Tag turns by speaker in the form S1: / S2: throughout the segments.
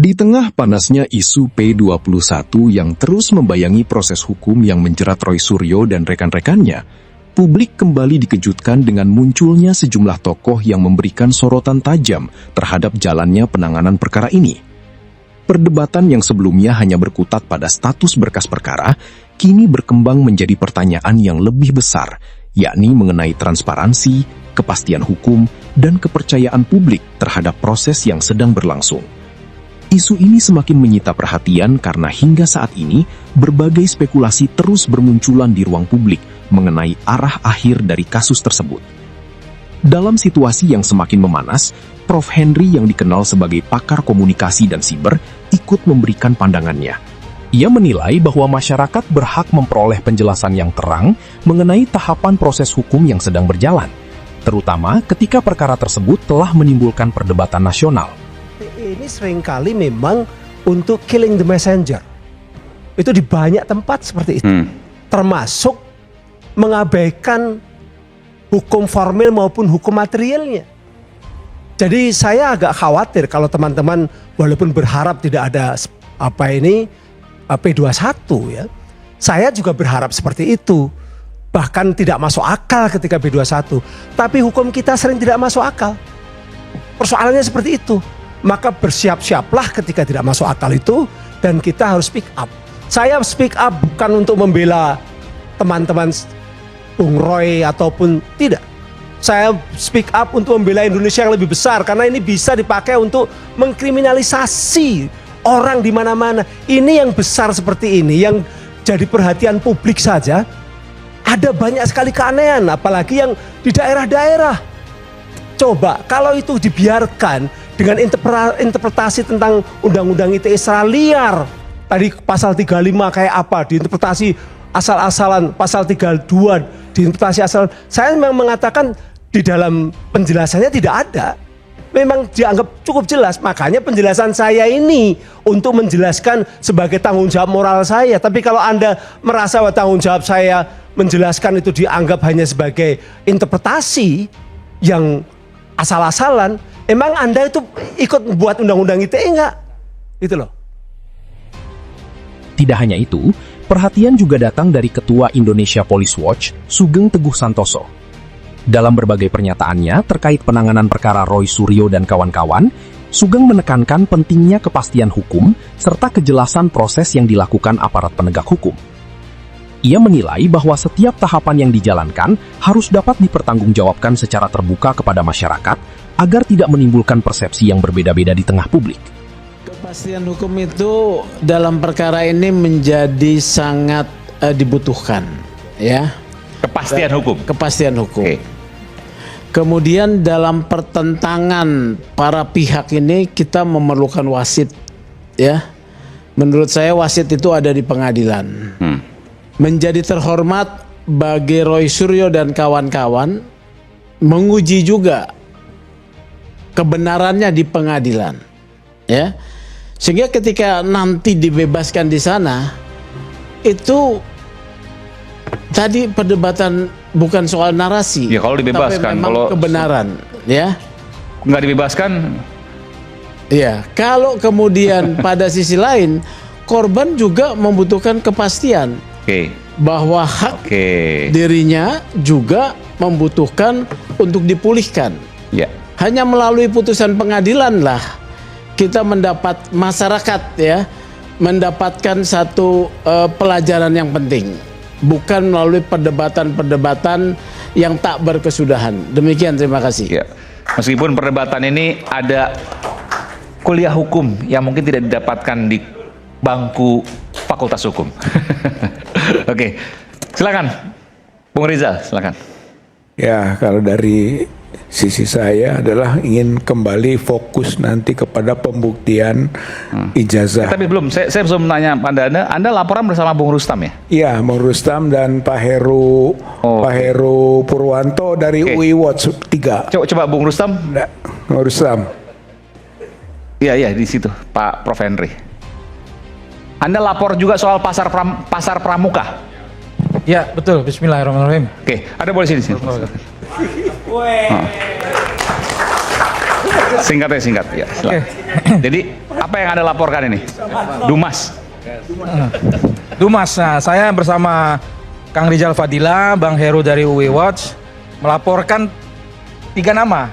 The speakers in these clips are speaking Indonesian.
S1: Di tengah panasnya isu P21 yang terus membayangi proses hukum yang menjerat Roy Suryo dan rekan-rekannya, publik kembali dikejutkan dengan munculnya sejumlah tokoh yang memberikan sorotan tajam terhadap jalannya penanganan perkara ini. Perdebatan yang sebelumnya hanya berkutat pada status berkas perkara, kini berkembang menjadi pertanyaan yang lebih besar, yakni mengenai transparansi, kepastian hukum, dan kepercayaan publik terhadap proses yang sedang berlangsung. Isu ini semakin menyita perhatian karena hingga saat ini berbagai spekulasi terus bermunculan di ruang publik mengenai arah akhir dari kasus tersebut. Dalam situasi yang semakin memanas, Prof. Henry yang dikenal sebagai pakar komunikasi dan siber ikut memberikan pandangannya. Ia menilai bahwa masyarakat berhak memperoleh penjelasan yang terang mengenai tahapan proses hukum yang sedang berjalan, terutama ketika perkara tersebut telah menimbulkan perdebatan nasional.
S2: Ini seringkali memang untuk killing the messenger. Itu di banyak tempat seperti itu. Termasuk mengabaikan hukum formil maupun hukum materialnya. Jadi saya agak khawatir kalau teman-teman walaupun berharap tidak ada P21 ya. Saya juga berharap seperti itu. Bahkan tidak masuk akal ketika P21. Tapi hukum kita sering tidak masuk akal. Persoalannya seperti itu. Maka bersiap-siaplah ketika tidak masuk akal itu dan kita harus speak up. Saya speak up bukan untuk membela teman-teman Bung Roy ataupun tidak. Saya speak up untuk membela Indonesia yang lebih besar karena ini bisa dipakai untuk mengkriminalisasi orang di mana-mana. Ini yang besar seperti ini yang jadi perhatian publik saja. Ada banyak sekali keanehan apalagi yang di daerah-daerah. Coba kalau itu dibiarkan dengan interpretasi tentang Undang-Undang ITE secara liar. Tadi pasal 35 kayak apa, diinterpretasi asal-asalan, pasal 32 diinterpretasi asal. Saya memang mengatakan di dalam penjelasannya tidak ada. Memang dianggap cukup jelas, makanya penjelasan saya ini untuk menjelaskan sebagai tanggung jawab moral saya. Tapi kalau Anda merasa bahwa tanggung jawab saya menjelaskan itu dianggap hanya sebagai interpretasi yang asal-asalan, emang Anda itu ikut buat undang-undang ITE enggak? Itu loh.
S1: Tidak hanya itu, perhatian juga datang dari Ketua Indonesia Police Watch, Sugeng Teguh Santoso. Dalam berbagai pernyataannya terkait penanganan perkara Roy Suryo dan kawan-kawan, Sugeng menekankan pentingnya kepastian hukum serta kejelasan proses yang dilakukan aparat penegak hukum. Ia menilai bahwa setiap tahapan yang dijalankan harus dapat dipertanggungjawabkan secara terbuka kepada masyarakat agar tidak menimbulkan persepsi yang berbeda-beda di tengah publik.
S3: Kepastian hukum itu dalam perkara ini menjadi sangat dibutuhkan, ya.
S4: Kepastian hukum.
S3: Kepastian hukum.
S4: Okay.
S3: Kemudian dalam pertentangan para pihak ini kita memerlukan wasit, ya. Menurut saya wasit itu ada di pengadilan. Menjadi terhormat bagi Roy Suryo dan kawan-kawan menguji juga kebenarannya di pengadilan, ya. Sehingga ketika nanti dibebaskan di sana, itu tadi perdebatan bukan soal narasi.
S4: Ya kalau dibebaskan,
S3: tapi memang
S4: kalau
S3: kebenaran, ya.
S4: Nggak dibebaskan,
S3: ya. Kalau kemudian pada sisi lain, korban juga membutuhkan kepastian. Bahwa hak dirinya juga membutuhkan untuk dipulihkan.
S4: Ya.
S3: Hanya melalui putusan pengadilan lah kita mendapat masyarakat, ya, mendapatkan satu pelajaran yang penting, bukan melalui perdebatan-perdebatan yang tak berkesudahan. Demikian, terima kasih.
S4: Ya. Meskipun perdebatan ini ada kuliah hukum yang mungkin tidak didapatkan di bangku Fakultas Hukum. Oke, silakan, Bung Rizal, silakan.
S5: Ya, kalau dari sisi saya adalah ingin kembali fokus nanti kepada pembuktian ijazah.
S4: Tapi belum, saya belum nanya pada Anda laporan bersama Bung Rustam ya?
S5: Iya, Bung Rustam dan Pak Heru, Pak Heru Purwanto dari UI Watch 3.
S4: Coba Bung Rustam.
S5: Bung Rustam.
S4: Iya, di situ, Pak Prof. Henry. Anda lapor juga soal pasar pramuka?
S6: Ya, betul. Bismillahirrahmanirrahim.
S4: Oke, Anda boleh sini. Singkat ya, singkat. Ya, silakan. Jadi apa yang Anda laporkan ini? Dumas.
S6: Dumas, nah, saya bersama Kang Rizal Fadila, Bang Heru dari UI Watch melaporkan 3 nama.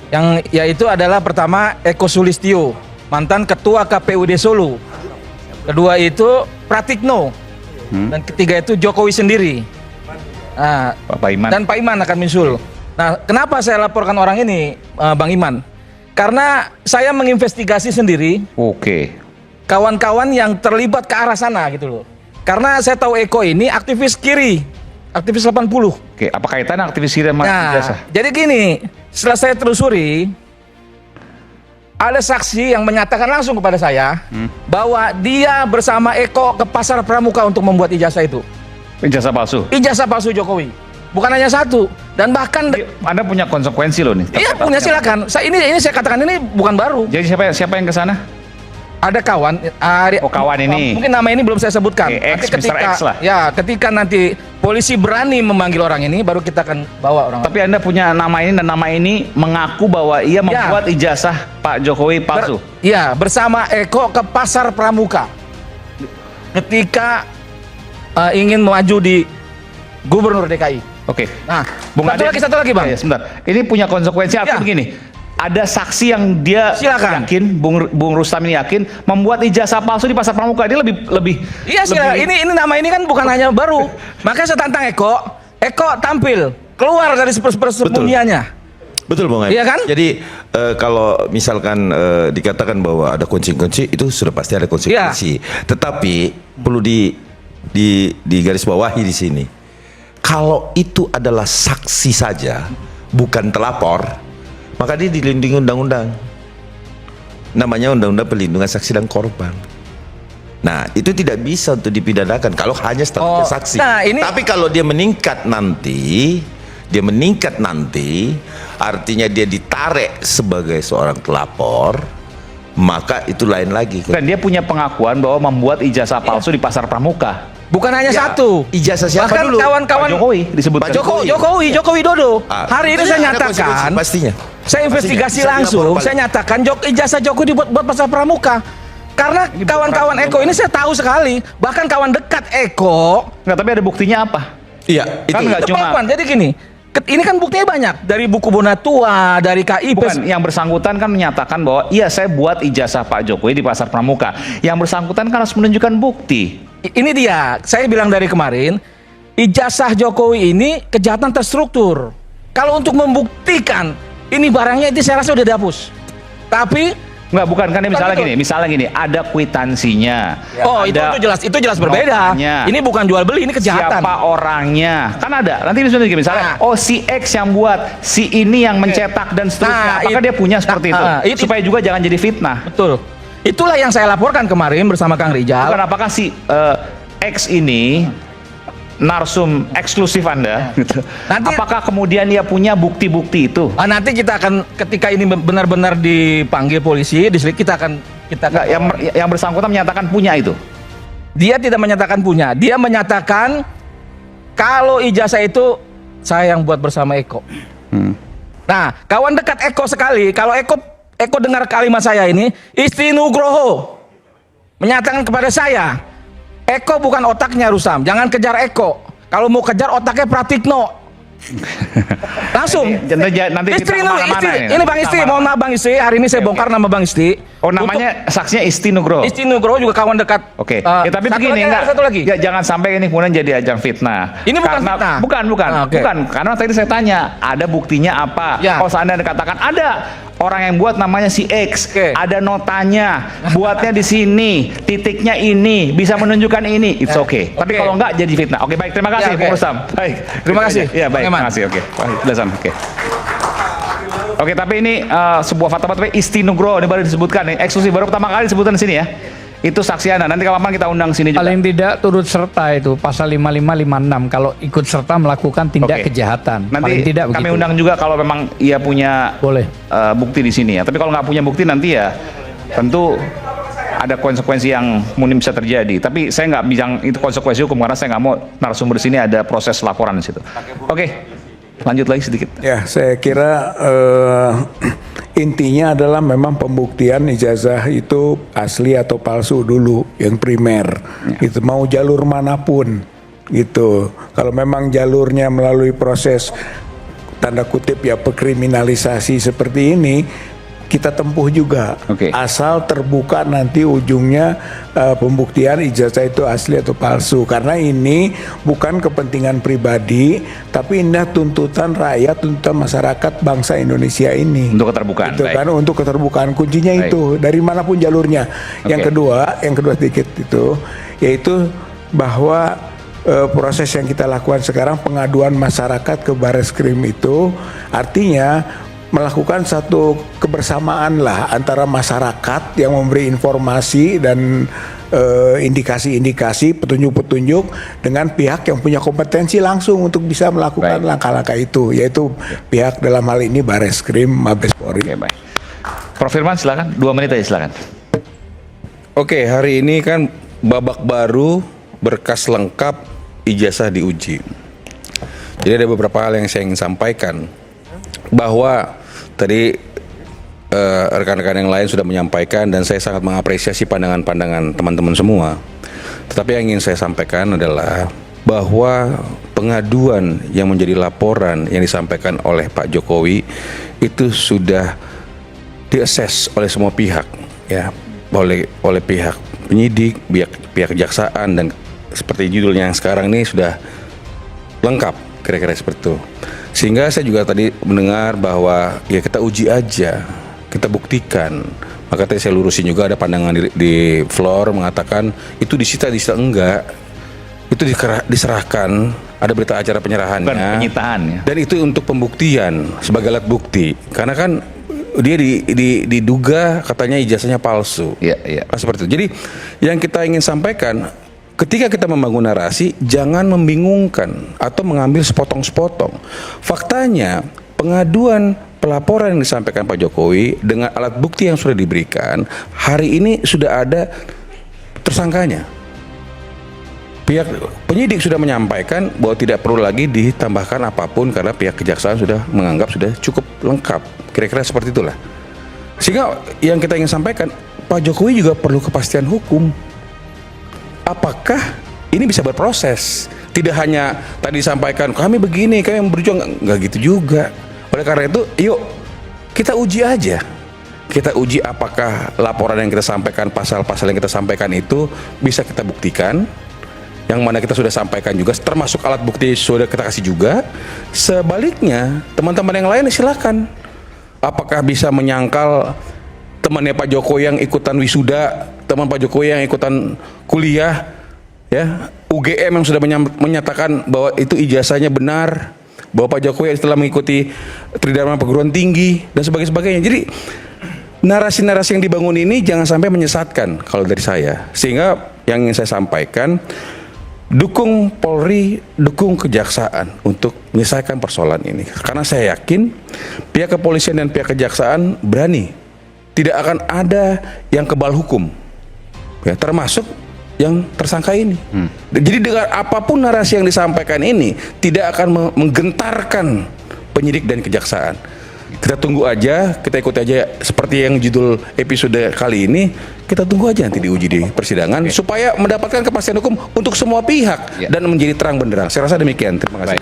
S6: Yang yaitu adalah pertama Eko Sulistyo, mantan Ketua KPUD Solo. Kedua itu Pratikno. Dan ketiga itu Jokowi sendiri. Nah,
S4: Pak Iman.
S6: dan Pak Iman akan muncul. Nah, kenapa saya laporkan orang ini, Bang Iman? Karena saya menginvestigasi sendiri
S4: Oke.
S6: kawan-kawan yang terlibat ke arah sana gitu loh. Karena saya tahu Eko ini aktivis kiri, aktivis 80.
S4: Oke, apa kaitannya aktivis kiri sama ijazah?
S6: Nah, jadi gini, setelah saya telusuri, ada saksi yang menyatakan langsung kepada saya bahwa dia bersama Eko ke Pasar Pramuka untuk membuat ijazah itu.
S4: Ijazah palsu.
S6: Ijazah palsu Jokowi. Bukan hanya satu, dan bahkan
S4: Anda punya konsekuensi loh nih.
S6: iya punya, silakan. Ini saya katakan ini bukan baru.
S4: Jadi siapa yang ke sana?
S6: Ada kawan,
S4: Oh, kawan ini.
S6: mungkin nama ini belum saya sebutkan.
S4: Oke,
S6: Nanti
S4: X, Mr. X lah.
S6: Ya, ketika nanti polisi berani memanggil orang ini, baru kita akan bawa orang.
S4: Tapi Anda punya nama ini dan nama ini mengaku bahwa ia membuat ijazah Pak Jokowi palsu.
S6: Iya, bersama Eko ke Pasar Pramuka. Ketika ingin maju di Gubernur DKI.
S4: Oke.
S6: Nah,
S4: Bung Ade-
S6: satu lagi Bang.
S4: Ya, sebentar. Ini punya konsekuensi
S6: Ya.
S4: artinya begini. Ada saksi yang dia
S6: Silakan.
S4: yakin, Bung Rustam ini yakin membuat ijazah palsu di Pasar Pramuka. Dia lebih
S6: Iya sih,
S4: lebih-
S6: ini nama ini kan bukan hanya baru. Makanya saya tantang Eko tampil keluar dari persembunyiannya.
S7: Betul Bang Aib.
S6: Iya kan?
S7: Jadi kalau misalkan dikatakan bahwa ada konsekuensi, itu sudah pasti ada konsekuensi. Tetapi perlu di garis bawahi di sini. Kalau itu adalah saksi saja, bukan telapor, maka dia dilindungi undang-undang. Namanya Undang-Undang Perlindungan Saksi dan Korban. Nah, itu tidak bisa untuk dipidanakan kalau hanya statusnya
S6: Oh,
S7: saksi.
S6: nah, ini-
S7: Tapi kalau dia meningkat nanti, artinya dia ditarik sebagai seorang pelapor, maka itu lain lagi.
S4: Dan dia punya pengakuan bahwa membuat ijazah palsu di Pasar Pramuka.
S6: Bukan hanya
S7: Ya,
S6: satu.
S7: ijazah siapa
S6: Bahkan
S7: dulu?
S6: kawan-kawan
S4: Pak Jokowi disebutkan.
S7: Pak
S6: Jokowi Dodo. Hari ini
S7: itu
S6: saya
S7: ada
S6: nyatakan,
S7: konsekuensi pastinya.
S6: saya investigasi
S7: Pastinya.
S6: langsung,
S7: Bisa
S6: saya nyatakan ijazah Jokowi dibuat buat Pasar Pramuka. Karena
S4: Ini
S6: kawan-kawan
S4: bukan-
S6: Eko ini saya tahu sekali, bahkan kawan dekat Eko.
S4: Nggak, tapi ada buktinya apa?
S7: Iya,
S4: Kan
S7: itu.
S4: nggak cuma
S6: Tepat, jadi gini, ini kan buktinya banyak dari buku Bonatua, dari KIP.
S4: bukan yang bersangkutan kan menyatakan bahwa iya saya buat ijazah Pak Jokowi di Pasar Pramuka. Yang bersangkutan kan harus menunjukkan bukti.
S6: Ini dia, saya bilang dari kemarin, ijazah Jokowi ini kejahatan terstruktur. Kalau untuk membuktikan ini barangnya itu saya rasa udah dihapus. Tapi
S4: Nggak, bukan kan ini misalnya
S6: Bukan
S4: gini, misalnya gini, ada kwitansinya.
S6: oh
S4: ada
S6: itu jelas berbeda.
S4: notanya.
S6: Ini bukan jual beli, ini kejahatan.
S4: Siapa orangnya? Kan ada. Nanti misalnya gini, misalnya,
S6: Nah.
S4: oh si X yang buat, si ini yang mencetak dan seterusnya. Apakah dia punya seperti itu? Supaya juga jangan jadi fitnah.
S6: Betul. Itulah yang saya laporkan kemarin bersama Kang Rizal.
S4: Bukan apakah si X ini narsum eksklusif Anda? Gitu.
S6: Nanti-
S4: Apakah kemudian dia punya bukti-bukti itu?
S6: Nanti kita akan ketika ini benar-benar dipanggil polisi, kita akan
S4: Nggak, yang bersangkutan menyatakan punya itu.
S6: dia tidak menyatakan punya. Dia menyatakan kalau ijazah itu saya yang buat bersama Eko. Nah, kawan dekat Eko sekali, kalau Eko dengar kalimat saya ini, Isti Nugroho menyatakan kepada saya, Eko bukan otaknya Rusam, jangan kejar Eko. Kalau mau kejar otaknya Pratikno. Langsung.
S4: Nanti kita
S6: Istri
S4: kemana-mana
S6: ini Bang Isti, mohon maaf Bang Isti, hari ini saya bongkar nama Bang Isti.
S4: Oh, namanya saksinya Isti Nugroho.
S6: Isti Nugroho juga kawan dekat.
S4: Oke, ya, tapi
S6: satu
S4: begini
S6: lagi,
S4: enggak.
S6: satu lagi.
S4: Ya, jangan sampai ini kemudian jadi ajang fitnah.
S6: Ini bukan fitnah.
S4: Bukan.
S6: Oke.
S4: Bukan. Karena tadi saya tanya, ada buktinya apa?
S6: Ya.
S4: Kalau Anda katakan ada orang yang buat namanya si X,
S6: Oke.
S4: ada notanya, buatnya di sini, titiknya ini, bisa menunjukkan ini, it's okay. Tapi
S6: Oke.
S4: kalau enggak jadi fitnah. Oke, baik, terima kasih,
S6: Ya, oke.
S4: Bung Rustam. Baik,
S6: Terima kasih,
S4: Iya, baik,
S6: Bang Eman.
S4: terima kasih. Oke, sudah sana. Oke. Oke, tapi ini sebuah fatwa tapi Isti Nugroho ini baru disebutkan nih, eksklusif baru pertama kali disebutkan di sini ya. Itu saksi Anda. Nanti kapan kita undang sini juga.
S8: Paling tidak turut serta itu pasal 5556 kalau ikut serta melakukan tindak
S4: Oke.
S8: kejahatan.
S4: Nanti
S8: Paling tidak
S4: kami
S8: begitu.
S4: undang juga kalau memang ia punya
S8: Boleh.
S4: bukti di sini ya. Tapi kalau nggak punya bukti nanti ya tentu ada konsekuensi yang mungkin bisa terjadi. Tapi saya nggak bilang itu konsekuensi hukum karena saya nggak mau narasumber di sini ada proses laporan di situ. Oke, lanjut lagi sedikit.
S5: Ya, saya kira intinya adalah memang pembuktian ijazah itu asli atau palsu dulu yang primer. Itu mau jalur manapun gitu. Kalau memang jalurnya melalui proses tanda kutip ya pekriminalisasi seperti ini, kita tempuh juga. Asal terbuka nanti ujungnya pembuktian ijazah itu asli atau palsu. Karena ini bukan kepentingan pribadi, tapi ini tuntutan rakyat, tuntutan masyarakat bangsa Indonesia ini.
S4: Untuk keterbukaan.
S5: Itu kan untuk keterbukaan kuncinya itu dari manapun jalurnya. Yang kedua sedikit itu yaitu bahwa proses yang kita lakukan sekarang pengaduan masyarakat ke Bareskrim itu artinya melakukan satu kebersamaan lah antara masyarakat yang memberi informasi dan indikasi-indikasi, petunjuk-petunjuk dengan pihak yang punya kompetensi langsung untuk bisa melakukan langkah-langkah itu, yaitu pihak dalam hal ini Bareskrim, Mabes Polri.
S4: Prof. Firman silakan, 2 menit aja silakan.
S9: Oke, hari ini kan babak baru, berkas lengkap, ijazah diuji. Jadi ada beberapa hal yang saya ingin sampaikan. Bahwa tadi rekan-rekan yang lain sudah menyampaikan dan saya sangat mengapresiasi pandangan-pandangan teman-teman semua. Tetapi yang ingin saya sampaikan adalah bahwa pengaduan yang menjadi laporan yang disampaikan oleh Pak Jokowi itu sudah diakses oleh semua pihak, ya, oleh pihak penyidik, pihak kejaksaan, dan seperti judulnya yang sekarang ini sudah lengkap, kira-kira seperti itu. Sehingga saya juga tadi mendengar bahwa ya kita uji aja, kita buktikan. Maka tadi saya lurusin juga ada pandangan di floor mengatakan itu disita enggak. Itu diserahkan, ada berita acara penyerahannya.
S4: Bukan penyitaan ya.
S9: Dan itu untuk pembuktian sebagai alat bukti. Karena kan dia diduga katanya ijazahnya palsu. Seperti itu. Jadi yang kita ingin sampaikan, ketika kita membangun narasi, jangan membingungkan atau mengambil sepotong-sepotong. Faktanya, pengaduan pelaporan yang disampaikan Pak Jokowi dengan alat bukti yang sudah diberikan, hari ini sudah ada tersangkanya. Pihak penyidik sudah menyampaikan bahwa tidak perlu lagi ditambahkan apapun karena pihak kejaksaan sudah menganggap sudah cukup lengkap. Kira-kira seperti itulah. Sehingga yang kita ingin sampaikan, Pak Jokowi juga perlu kepastian hukum. Apakah ini bisa berproses? Tidak hanya tadi disampaikan kami begini, kami berjuang, nggak gitu juga. Oleh karena itu, yuk kita uji aja. Kita uji apakah laporan yang kita sampaikan, pasal-pasal yang kita sampaikan itu bisa kita buktikan. Yang mana kita sudah sampaikan juga, termasuk alat bukti sudah kita kasih juga. Sebaliknya, teman-teman yang lain silakan. Apakah bisa menyangkal temannya Pak Jokowi yang ikutan wisuda, teman Pak Jokowi yang ikutan kuliah, ya, UGM yang sudah menyatakan bahwa itu ijazahnya benar, bahwa Pak Jokowi setelah mengikuti Tridharma Perguruan Tinggi dan sebagainya. Jadi narasi-narasi yang dibangun ini jangan sampai menyesatkan kalau dari saya. Sehingga yang ingin saya sampaikan, dukung Polri, dukung kejaksaan untuk menyelesaikan persoalan ini. Karena saya yakin pihak kepolisian dan pihak kejaksaan berani. Tidak akan ada yang kebal hukum, ya, termasuk yang tersangka ini. Jadi dengan apapun narasi yang disampaikan ini tidak akan menggentarkan penyidik dan kejaksaan. Kita tunggu aja, kita ikut aja seperti yang judul episode kali ini. Kita tunggu aja nanti diuji di persidangan supaya mendapatkan kepastian hukum untuk semua pihak dan menjadi terang benderang. Saya rasa demikian. Terima kasih.